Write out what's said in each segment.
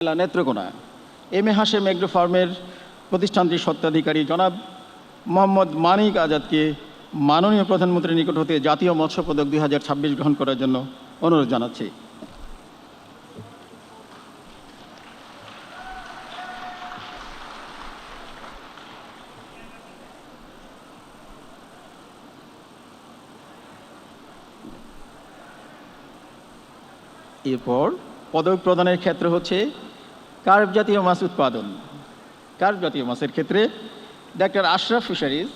Netrokona M A Hashem agro ফার্মের প্রতিষ্ঠানটির স্বত্বাধিকারী জনাব মোহাম্মদ মানিক আজাদকে মাননীয় প্রধানমন্ত্রীর নিকট হতে জাতীয় মৎস্য পদক 2026 গ্রহণ করার জন্য অনুরোধ জানাচ্ছি। এরপর পদক প্রদানের ক্ষেত্র হচ্ছে কার্প জাতীয় মাছ উৎপাদন। কার্প জাতীয় মাছের ক্ষেত্রে ডাক্তার আশরাফ ফিশারিজ,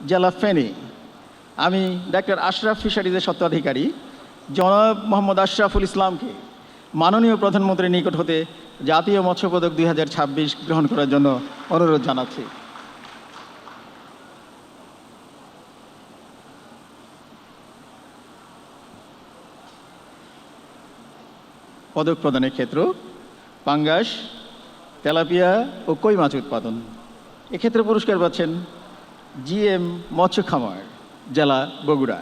জেলা ফেনী। আমি ডাক্তার আশরাফ ফিশারিজের স্বত্বাধিকারী জনাব মোহাম্মদ আশরাফুল ইসলামকে মাননীয় প্রধানমন্ত্রীর নিকট হতে জাতীয় মৎস্য পদক 2026 গ্রহণ করার জন্য অনুরোধ জানাচ্ছি। পদক প্রদানের ক্ষেত্র পাঙ্গাস, তেলাপিয়া ও কই মাছ উৎপাদন। এক্ষেত্রে পুরস্কার পাচ্ছেন জিএম মৎস্য খামার, জেলা বগুড়া।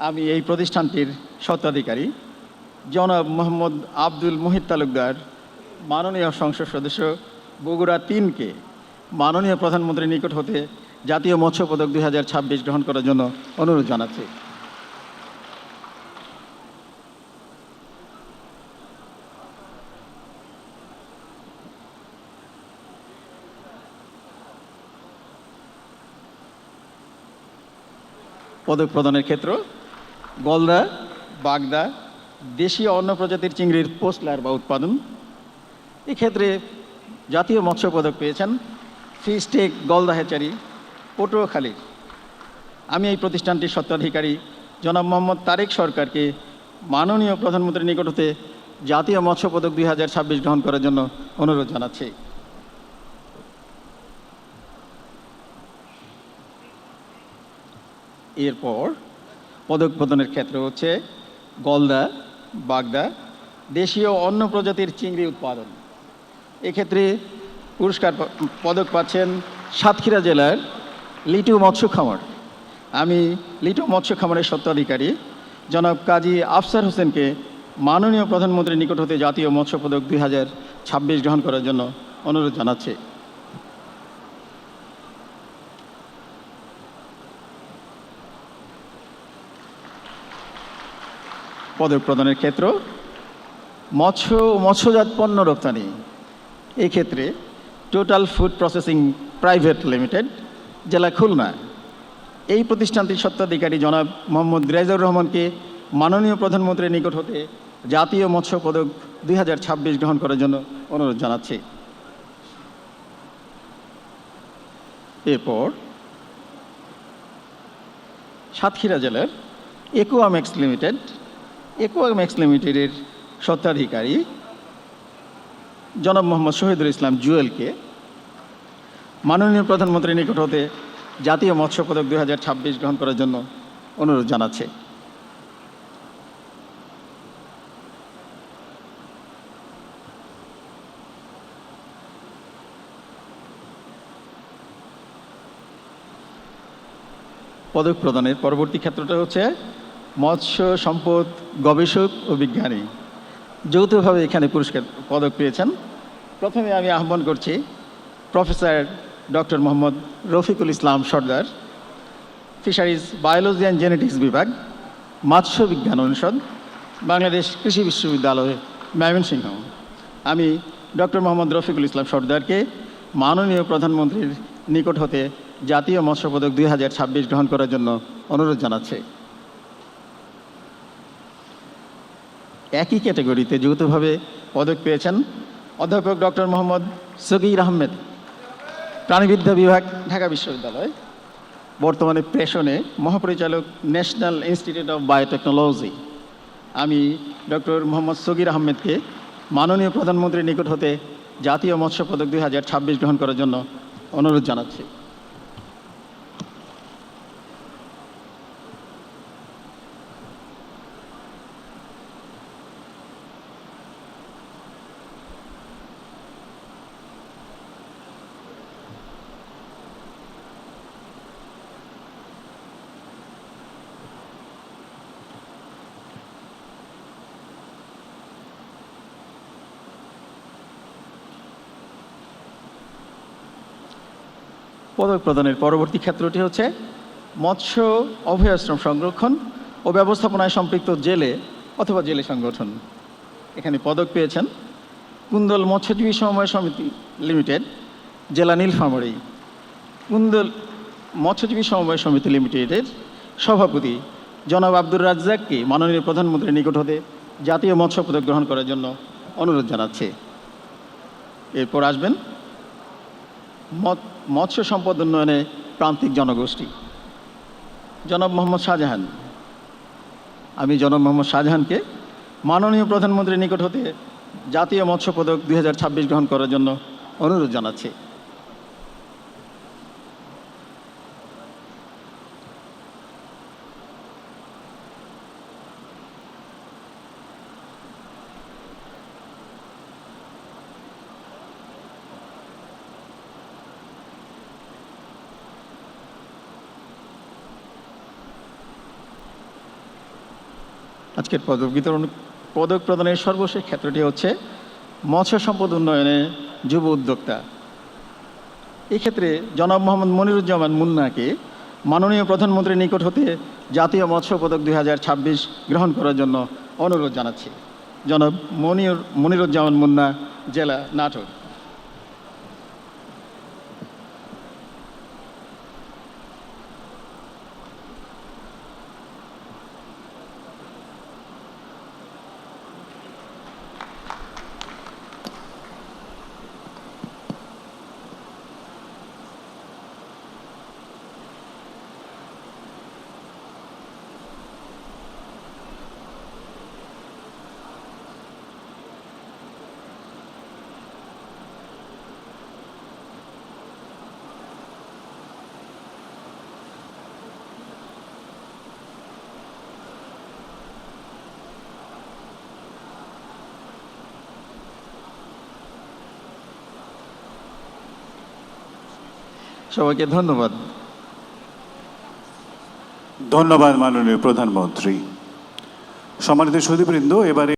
আমি এই প্রতিষ্ঠানটির স্বত্বাধিকারী জনাব মোহাম্মদ আব্দুল মুহিত তালুকদার, মাননীয় সংসদ সদস্য বগুড়া 3কে মাননীয় প্রধানমন্ত্রীর নিকট হতে জাতীয় মৎস্য পদক 2026 গ্রহণ করার জন্য অনুরোধ জানাচ্ছি। পদক প্রদানের ক্ষেত্র গলদা, বাগদা, দেশীয় অন্য প্রজাতির চিংড়ির পোস্ট লার্ভা উৎপাদন। এক্ষেত্রে জাতীয় মৎস্য পদক পেয়েছেন ফিশটেক গলদা হ্যাচারি, পটুয়াখালী। আমি এই প্রতিষ্ঠানটির স্বত্বাধিকারী জনাব মোহাম্মদ তারেক সরকারকে মাননীয় প্রধানমন্ত্রীর নিকট হতে জাতীয় মৎস্য পদক 2026 গ্রহণ করার জন্য অনুরোধ জানাচ্ছি। এরপর পদক প্রদানের ক্ষেত্র হচ্ছে গলদা, বাগদা, দেশীয় অন্য প্রজাতির চিংড়ি উৎপাদন। এক্ষেত্রে পদক পাচ্ছেন সাতক্ষীরা জেলার লিটু মৎস্য খামার। আমি লিটু মৎস্য খামারের স্বত্বাধিকারী জনাব কাজী আফসার হোসেনকে মাননীয় প্রধানমন্ত্রীর নিকট হতে জাতীয় মৎস্য পদক 2026 গ্রহণ করার জন্য অনুরোধ জানাচ্ছি। পদক প্রদানের ক্ষেত্র মৎস্য ও মৎস্যজাত পণ্য রপ্তানি। এই ক্ষেত্রে total food processing private limited, জেলা খুলনা। এই প্রতিষ্ঠানটির স্বত্বাধিকারী জনাব মোহাম্মদ রেজাউর রহমানকে মাননীয় প্রধানমন্ত্রীর নিকট হতে জাতীয় মৎস্য পদক 2026 গ্রহণ করার জন্য অনুরোধ জানাচ্ছি। এরপর সাতক্ষীরা জেলার একুয়ামেক্স লিমিটেডের স্বত্বাধিকারী জনাব মোহাম্মদ শহীদুল ইসলাম জুয়েলকে মাননীয় প্রধানমন্ত্রীর নিকট হতে জাতীয় মৎস্য পদক 2026 গ্রহণ করার জন্য অনুরোধ জানাচ্ছে। পদক প্রদানের পরবর্তী ক্ষেত্রটা হচ্ছে মৎস্য সম্পদ গবেষক ও বিজ্ঞানী। যৌথভাবে এখানে পদক পেয়েছেন। প্রথমে আমি আহ্বান করছি professor doctor Mohammad Rafiqul Islam Sardar, fisheries biology and genetics বিভাগ, মৎস্য বিজ্ঞান অনুষদ, বাংলাদেশ কৃষি বিশ্ববিদ্যালয়, ময়মনসিংহ। আমি ডক্টর মোহাম্মদ রফিকুল ইসলাম সর্দারকে মাননীয় প্রধানমন্ত্রীর নিকট হতে জাতীয় মৎস্য পদক 2026 গ্রহণ করার জন্য অনুরোধ জানাচ্ছি। একই ক্যাটাগরিতে যৌথভাবে পদক পেয়েছেন অধ্যাপক ডক্টর মোহাম্মদ সগীর আহমেদ, প্রাণিবিদ্যা বিভাগ, ঢাকা বিশ্ববিদ্যালয়। বর্তমানে প্রেষণে মহাপরিচালক, ন্যাশনাল ইনস্টিটিউট অফ বায়োটেকনোলজি। আমি ডক্টর মোহাম্মদ সগীর আহমেদকে মাননীয় প্রধানমন্ত্রীর নিকট হতে জাতীয় মৎস্য পদক 2026 গ্রহণ করার জন্য অনুরোধ জানাচ্ছি। পদক প্রদানের পরবর্তী ক্ষেত্রটি হচ্ছে মৎস্য অভয়াশ্রম সংরক্ষণ ও ব্যবস্থাপনায় সম্পৃক্ত জেলে অথবা জেলে সংগঠন। এখানে পদক পেয়েছেন কুন্দল মৎস্যজীবী সমবায় সমিতি লিমিটেড, জেলা নীলফামারী। কুন্দল মৎস্যজীবী সমবায় সমিতি লিমিটেডের সভাপতি জনাব আব্দুর রাজ্জাককে মাননীয় প্রধানমন্ত্রীর নিকট হতে জাতীয় মৎস্য পদক গ্রহণ করার জন্য অনুরোধ জানাচ্ছে। এরপর আসবেন মৎস্য সম্পদ উন্নয়নে প্রান্তিক জনগোষ্ঠী, জনাব মোহাম্মদ শাহজাহান। আমি জনাব মোহাম্মদ শাহজাহানকে মাননীয় প্রধানমন্ত্রীর নিকট হতে জাতীয় মৎস্য পদক 2026 গ্রহণ করার জন্য অনুরোধ জানাচ্ছি। আজকের পদক প্রদানের সর্বশেষ ক্ষেত্রটি হচ্ছে মৎস্য সম্পদ উন্নয়নে যুব উদ্যোক্তা। এই ক্ষেত্রে জনাব মোহাম্মদ মনিরুজ্জামান মুন্নাকে মাননীয় প্রধানমন্ত্রীর নিকট হতে জাতীয় মৎস্য পদক 2026 গ্রহণ করার জন্য অনুরোধ জানাচ্ছি। জনাব মনিরুজ্জামান মুন্না, জেলা নাটোর। সবাইকে ধন্যবাদ। ধন্যবাদ মাননীয় প্রধানমন্ত্রী। সম্মানিত সুধীবৃন্দ, এবারে